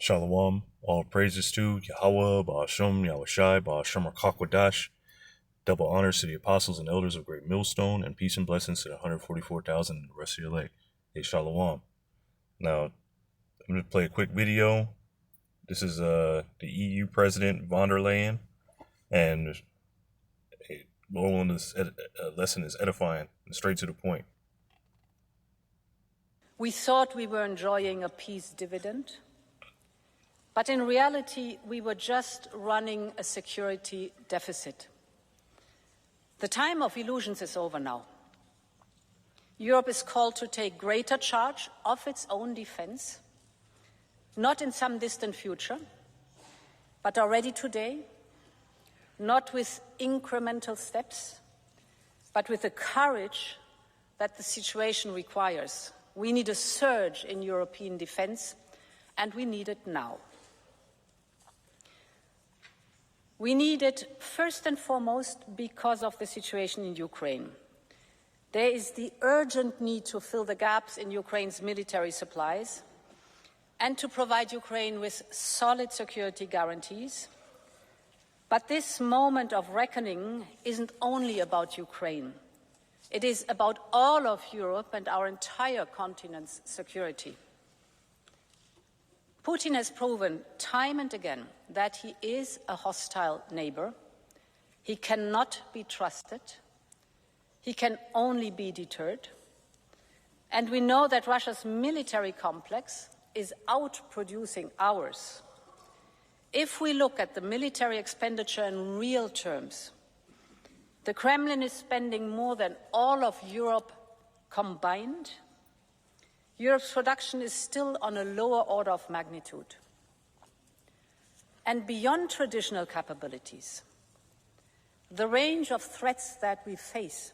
Shalom, all praises to Yahweh, Ba'ashem, Yahushai, Ba'ashem Rakakwadash. Double honors to the apostles and elders of Great Millstone, and peace and blessings to the 144,000 and the rest of your elect. Hey, Shalom. Now, I'm going to play a quick video. This is the EU President von der Leyen, and Lowell in this lesson is edifying and straight to the point. We thought we were enjoying a peace dividend, but in reality, we were just running a security deficit. The time of illusions is over now. Europe is called to take greater charge of its own defense, not in some distant future, but already today, not with incremental steps, but with the courage that the situation requires. We need a surge in European defense, and we need it now. We need it first and foremost because of the situation in Ukraine. There is the urgent need to fill the gaps in Ukraine's military supplies and to provide Ukraine with solid security guarantees. But this moment of reckoning isn't only about Ukraine. It is about all of Europe and our entire continent's security. Putin has proven time and again that he is a hostile neighbor. He cannot be trusted. He can only be deterred. And we know that Russia's military complex is outproducing ours. If we look at the military expenditure in real terms, the Kremlin is spending more than all of Europe combined. Europe's production is still on a lower order of magnitude. And beyond traditional capabilities, the range of threats that we face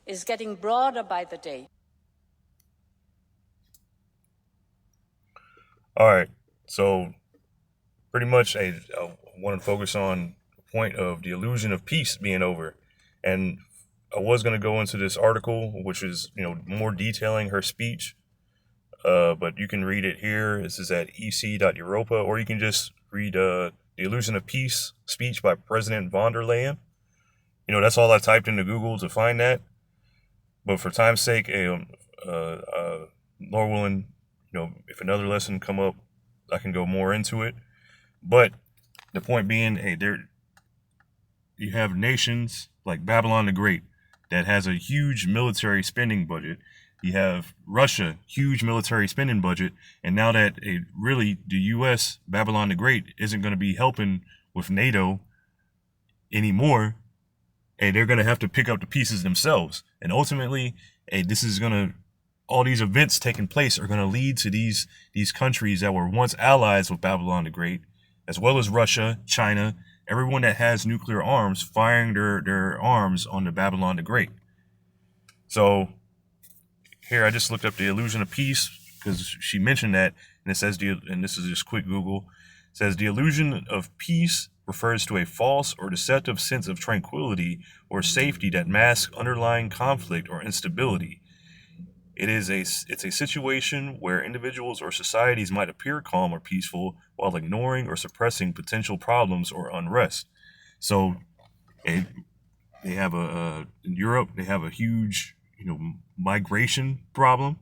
is getting broader by the day. All right, so pretty much I want to focus on the point of the illusion of peace being over. And I was going to go into this article, which is, more detailing her speech. But you can read it here. This is at ec.europa, or you can just read The Illusion of Peace speech by President von der Leyen. That's all I typed into Google to find that. But for time's sake, Lord willing, if another lesson come up, I can go more into it. But the point being, you have nations like Babylon the Great that has a huge military spending budget. You have Russia, huge military spending budget. And now that really the U.S., Babylon the Great, isn't going to be helping with NATO anymore, they're going to have to pick up the pieces themselves. And ultimately, all these events taking place are going to lead to these countries that were once allies with Babylon the Great, as well as Russia, China, everyone that has nuclear arms, firing their arms on the Babylon the Great. So here, I just looked up The Illusion of Peace because she mentioned that, and it says, and this is just quick Google, it says the illusion of peace refers to a false or deceptive sense of tranquility or safety that masks underlying conflict or instability. It's a situation where individuals or societies might appear calm or peaceful while ignoring or suppressing potential problems or unrest. So they have in Europe, they have a huge, migration problem.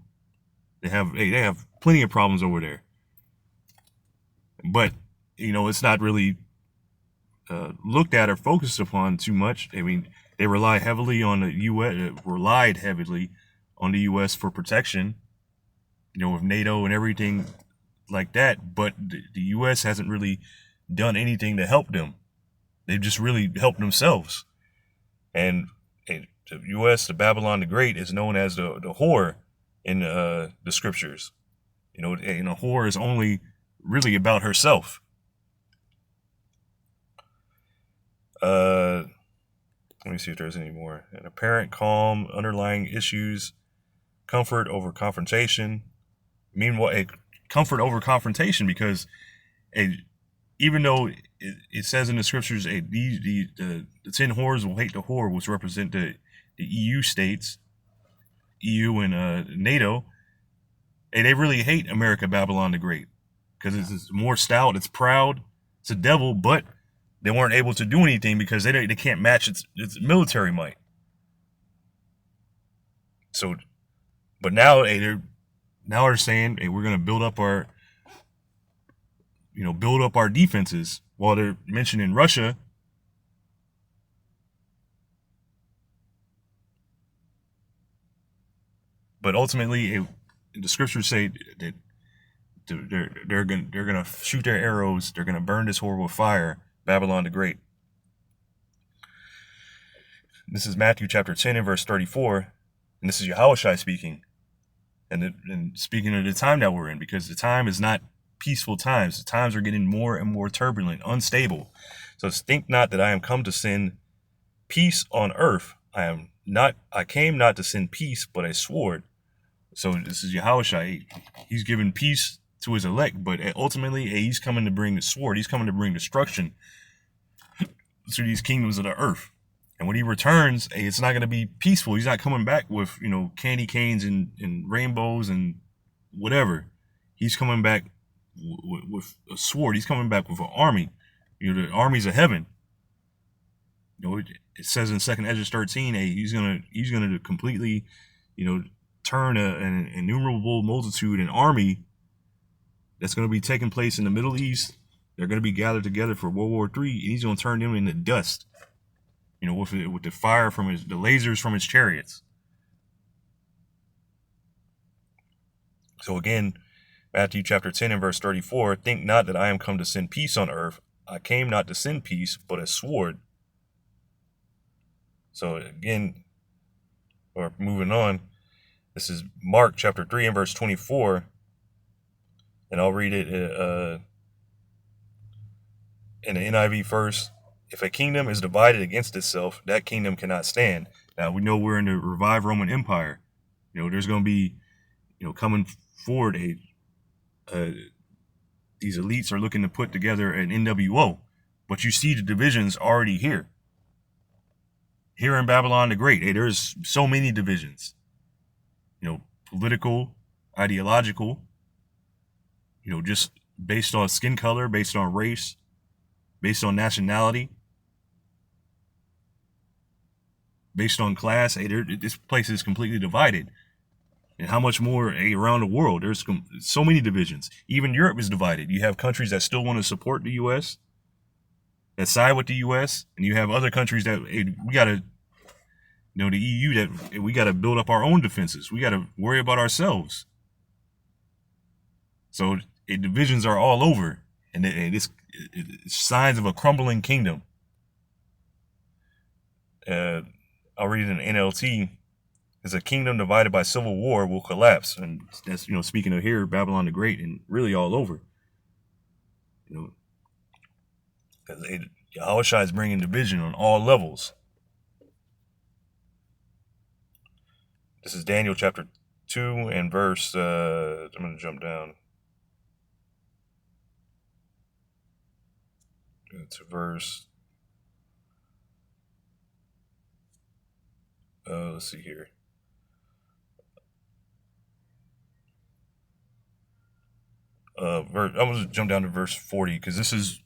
They have plenty of problems over there. But, it's not really looked at or focused upon too much. I mean, they relied heavily on the U.S. for protection, with NATO and everything like that. But the U.S. hasn't really done anything to help them. They've just really helped themselves. And the U.S., the Babylon the Great, is known as the whore in the scriptures. And a whore is only really about herself. Let me see if there's any more. An apparent calm, underlying issues, comfort over confrontation. Meanwhile, comfort over confrontation, because even though it says in the scriptures, the 10 whores will hate the whore, which represent the EU states, EU and NATO, they really hate America, Babylon the Great, because it's more stout, it's proud, it's a devil, but they weren't able to do anything because they can't match its military might. So, but now, hey, they're saying, hey, we're gonna build up our defenses, while they're mentioning Russia. But ultimately, the scriptures say that they're gonna shoot their arrows. They're gonna burn this whore with fire, Babylon the Great. This is Matthew chapter 10 and verse 34, and this is Yahushua speaking, and speaking of the time that we're in, because the time is not peaceful times. The times are getting more and more turbulent, unstable. So think not that I am come to send peace on earth. I came not to send peace, but a sword. So this is Yahushua. He's giving peace to his elect, but ultimately he's coming to bring the sword. He's coming to bring destruction to these kingdoms of the earth. And when he returns, it's not going to be peaceful. He's not coming back with, candy canes and rainbows and whatever. He's coming back with a sword. He's coming back with an army. The armies of heaven. It says in 2nd Ezra 13, he's gonna completely, turn an innumerable multitude, an army that's going to be taking place in the Middle East. They're going to be gathered together for World War III, and he's going to turn them into dust. With the fire from the lasers from his chariots. So again, Matthew chapter 10 and verse 34, think not that I am come to send peace on earth. I came not to send peace, but a sword. So again, or moving on, this is Mark chapter 3 and verse 24, and I'll read it in the NIV first. If a kingdom is divided against itself, that kingdom cannot stand. Now, we know we're in the revived Roman Empire. There's going to be, coming forward, these elites are looking to put together an NWO. But you see the divisions already here. Here in Babylon the Great, there's so many divisions. Political, ideological, just based on skin color, based on race, based on nationality, based on class. This place is completely divided. And how much more around the world? There's so many divisions. Even Europe is divided. You have countries that still want to support the U.S., that side with the U.S., and you have other countries that we got to, the EU, that we got to build up our own defenses. We got to worry about ourselves. So divisions are all over, and it's signs of a crumbling kingdom. I'll read it in NLT. As a kingdom divided by civil war will collapse. And that's, speaking of here, Babylon the Great, and really all over. Yahushua is bringing division on all levels. This is Daniel chapter 2 and verse, I'm going to jump down to verse, let's see here. I'm going to jump down to verse 40, because this is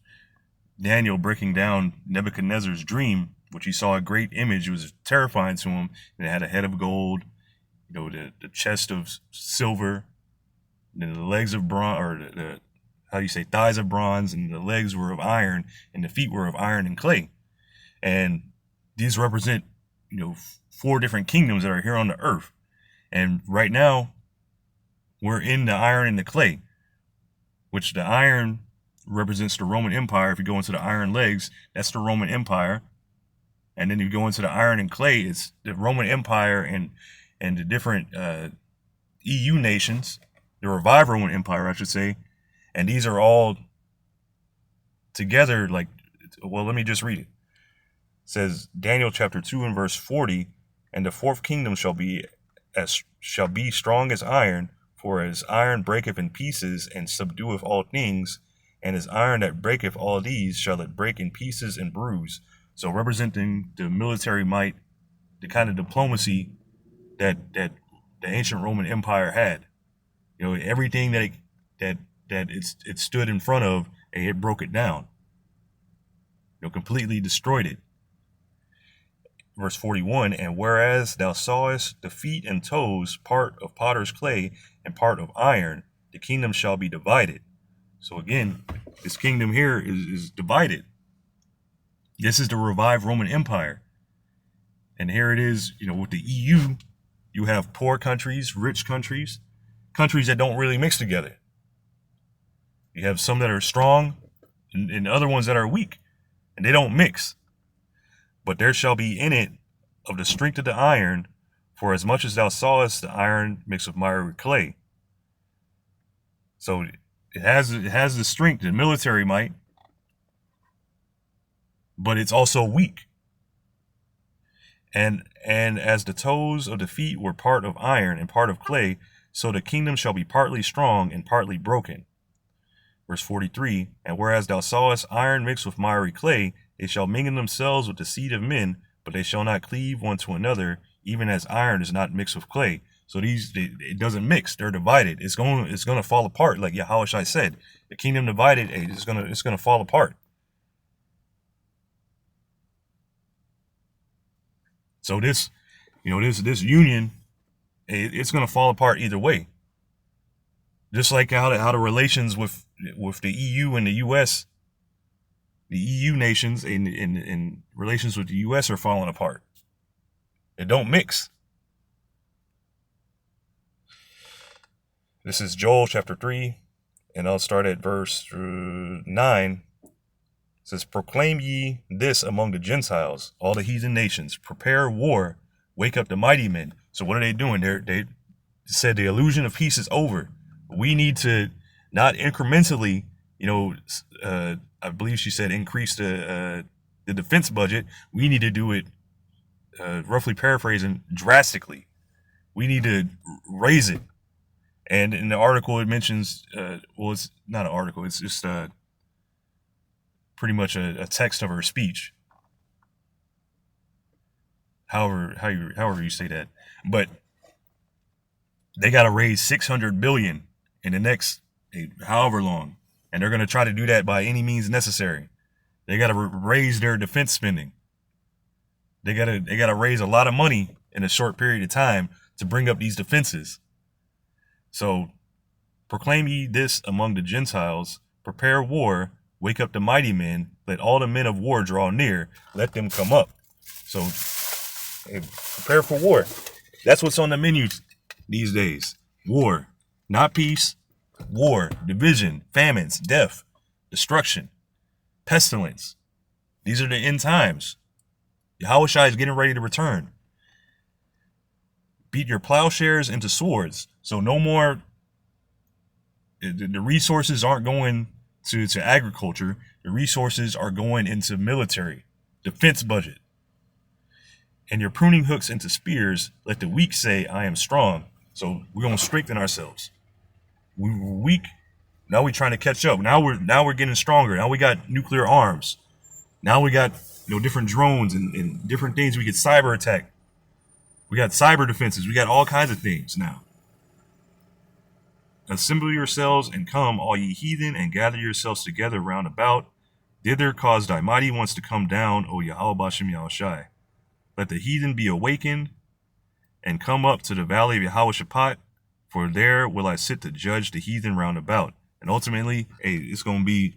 Daniel breaking down Nebuchadnezzar's dream, which he saw a great image. It was terrifying to him, and it had a head of gold, the chest of silver, and the legs of bronze, or thighs of bronze, and the legs were of iron, and the feet were of iron and clay. And these represent, 4 different kingdoms that are here on the earth. And right now, we're in the iron and the clay, which the iron represents the Roman Empire. If you go into the iron legs, that's the Roman Empire. And then you go into the iron and clay, it's the Roman Empire and the different EU nations, the revived Roman Empire, I should say. And these are all together, let me just read it. It says, Daniel chapter 2 and verse 40, and the 4th kingdom shall be strong as iron, for as iron breaketh in pieces and subdueth all things, and as iron that breaketh all these shall it break in pieces and bruise. So representing the military might, the kind of diplomacy that the ancient Roman Empire had. Everything that that it stood in front of, and it broke it down. Completely destroyed it. Verse 41, and whereas thou sawest the feet and toes, part of potter's clay and part of iron, the kingdom shall be divided. So again, this kingdom here is divided. This is the revived Roman Empire. And here it is, with the EU, you have poor countries, rich countries, countries that don't really mix together. You have some that are strong and other ones that are weak, and they don't mix. But there shall be in it of the strength of the iron, for as much as thou sawest the iron mixed with miry clay. So it has the strength, the military might, but it's also weak. And as the toes of the feet were part of iron and part of clay, so the kingdom shall be partly strong and partly broken. Verse 43, and whereas thou sawest iron mixed with miry clay, they shall mingle themselves with the seed of men, but they shall not cleave one to another, even as iron is not mixed with clay. So it doesn't mix; they're divided. It's going to fall apart, like Yahushua said. The kingdom divided, it's gonna fall apart. So this union, it's gonna fall apart either way. Just like how the relations with the EU and the US. The EU nations in relations with the U.S. are falling apart. They don't mix. This is Joel chapter 3, and I'll start at verse 9. It says, proclaim ye this among the Gentiles, all the heathen nations. Prepare war, wake up the mighty men. So what are they doing? They said the illusion of peace is over. We need to not incrementally, I believe she said increase the defense budget. We need to do it, roughly paraphrasing, drastically. We need to raise it. And in the article, it mentions, it's not an article. It's just pretty much a text of her speech. However you say that, but they got to raise $600 billion in the next however long. And they're going to try to do that by any means necessary. They got to raise their defense spending. They got to raise a lot of money in a short period of time to bring up these defenses. So proclaim ye this among the Gentiles, prepare war, wake up the mighty men, let all the men of war draw near, let them come up. So prepare for war. That's what's on the menu these days. War, not peace. War, division, famines, death, destruction, pestilence. These are the end times. Yahushua is getting ready to return. Beat your plowshares into swords. So no more, the resources aren't going to agriculture. The resources are going into military, defense budget. And your pruning hooks into spears, let the weak say, I am strong. So we're going to strengthen ourselves. We were weak. Now we're trying to catch up. Now we're getting stronger. Now we got nuclear arms. Now we got different drones and different things. We get cyber attack. We got cyber defenses. We got all kinds of things now. Assemble yourselves and come, all ye heathen, and gather yourselves together round about. Thither cause thy mighty ones to come down, O Yahweh Bashem Yahushai. Let the heathen be awakened and come up to the valley of Yahweh Shaphat. For there will I sit to judge the heathen round about. And ultimately, it's going to be,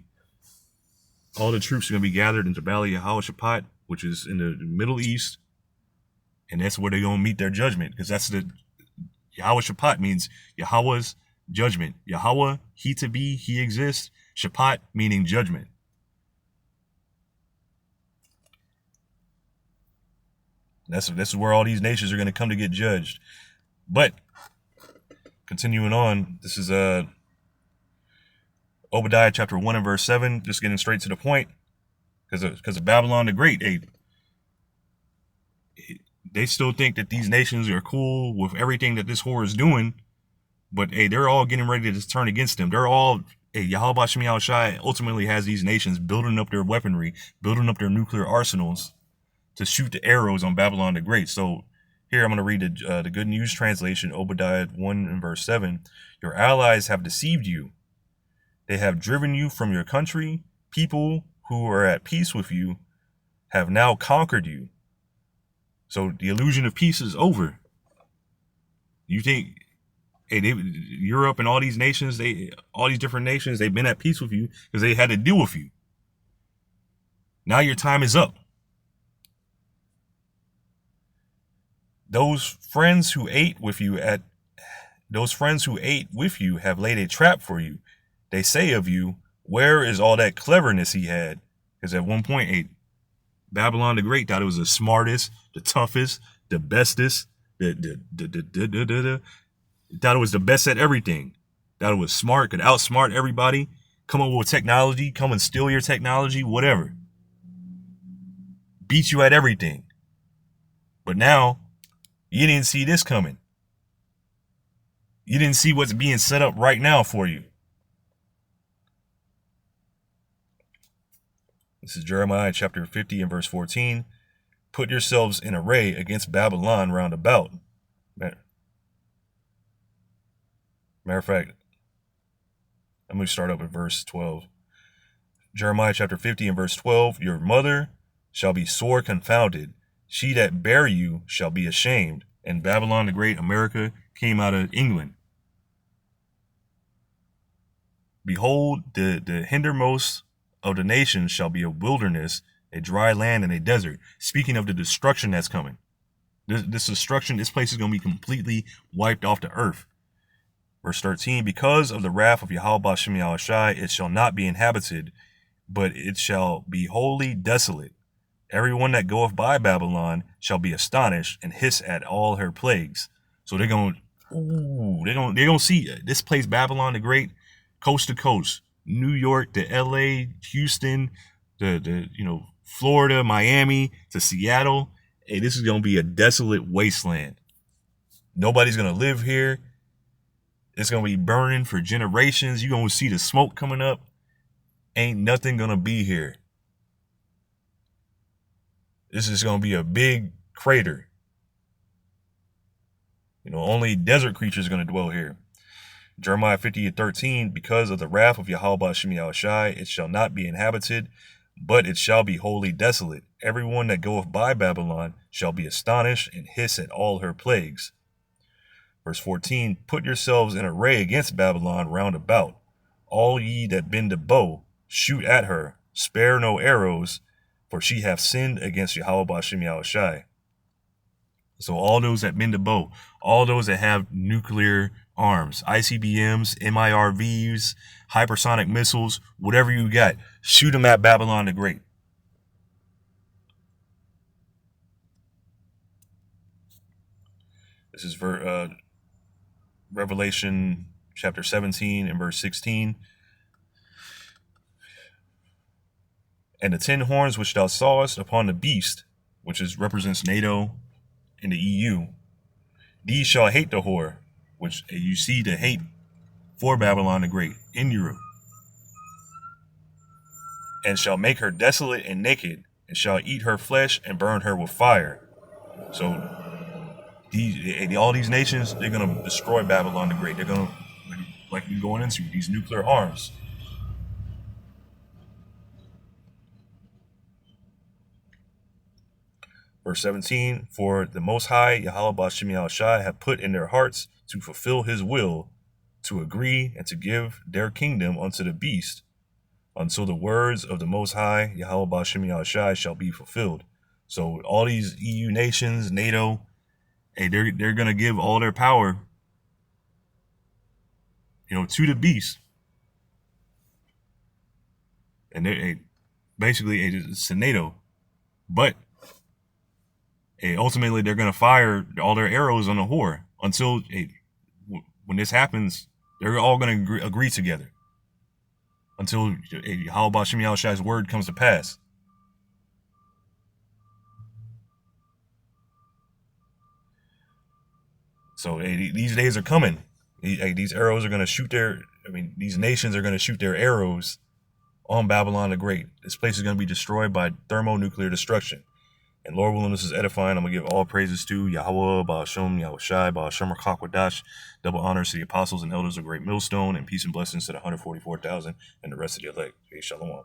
all the troops are going to be gathered into the valley of Yahweh Shaphat, which is in the Middle East. And that's where they're going to meet their judgment. Because that's Yahweh Shaphat means Yahweh's judgment. Yahweh, he to be, he exists. Shaphat meaning judgment. That's where all these nations are going to come to get judged. But continuing on, this is Obadiah chapter 1 and verse 7, just getting straight to the point. Because of Babylon the Great, they still think that these nations are cool with everything that this whore is doing, but they're all getting ready to turn against them. They're all, Yahweh Bashem Yahushai ultimately has these nations building up their weaponry, building up their nuclear arsenals to shoot the arrows on Babylon the Great. So here I'm going to read the Good News translation, Obadiah 1 and verse 7. Your allies have deceived you. They have driven you from your country. People who are at peace with you have now conquered you. So the illusion of peace is over. You think, hey, Europe and all these nations, all these different nations, they've been at peace with you because they had to deal with you. Now your time is up. Those friends who ate with you have laid a trap for you. They say of you, where is all that cleverness he had? Because at one point, Babylon the Great thought it was the smartest, the toughest, the bestest, thought it was the best at everything. Thought it was smart, could outsmart everybody, come up with technology, come and steal your technology, whatever. Beat you at everything. But now, you didn't see this coming. You didn't see what's being set up right now for you. This is Jeremiah chapter 50 and verse 14. Put yourselves in array against Babylon round about. Matter of fact, let me start up at verse 12. Jeremiah chapter 50 and verse 12. Your mother shall be sore confounded. She that bare you shall be ashamed. And Babylon the Great, America, came out of England. Behold, the hindermost of the nations shall be a wilderness, a dry land, and a desert. Speaking of the destruction that's coming. This destruction, this place is going to be completely wiped off the earth. Verse 13, because of the wrath of Yahweh Bashem Yahushai, it shall not be inhabited, but it shall be wholly desolate. Everyone that goeth by Babylon shall be astonished and hiss at all her plagues. So they're going to see this place, Babylon the Great, coast to coast. New York to LA, Houston, Florida, Miami to Seattle. Hey, this is going to be a desolate wasteland. Nobody's going to live here. It's going to be burning for generations. You're going to see the smoke coming up. Ain't nothing going to be here. This is going to be a big crater. Only desert creatures are going to dwell here. Jeremiah 50:13, because of the wrath of Yahweh Bashem Yahushai, it shall not be inhabited, but it shall be wholly desolate. Everyone that goeth by Babylon shall be astonished and hiss at all her plagues. Verse 14, put yourselves in array against Babylon round about. All ye that bend a bow, shoot at her, spare no arrows, for she hath sinned against Yahweh Bashem Yahushai. So all those that bend a bow, all those that have nuclear arms, ICBMs, MIRVs, hypersonic missiles, whatever you got, shoot them at Babylon the Great. This is Revelation chapter 17 and verse 16. And the 10 horns which thou sawest upon the beast, which represents NATO and the EU, these shall hate the whore, which you see the hate for Babylon the Great in Europe, and shall make her desolate and naked, and shall eat her flesh and burn her with fire. So all these nations, they're going to destroy Babylon the Great. They're going to, like we're going into, these nuclear arms. Verse 17, for the Most High, Yahweh Bashem Yahushai, have put in their hearts to fulfill his will, to agree and to give their kingdom unto the beast, until the words of the Most High, Yahweh Bashem Yahushai, shall be fulfilled. So all these EU nations, NATO, hey, they're going to give all their power, to the beast. And basically, it's to NATO. But ultimately, they're going to fire all their arrows on the whore until, when this happens, they're all going to agree together until Yahweh Bashem Yahushai's word comes to pass. So these days are coming. These arrows are going to shoot these nations are going to shoot their arrows on Babylon the Great. This place is going to be destroyed by thermonuclear destruction. And Lord willing, this is edifying. I'm going to give all praises to Yahweh, Ba'asham, Yahweh Shai, Ba'asham, Rakakwadash. Double honors to the apostles and elders of Great Millstone, and peace and blessings to the 144,000 and the rest of the elect. Hey, shalom.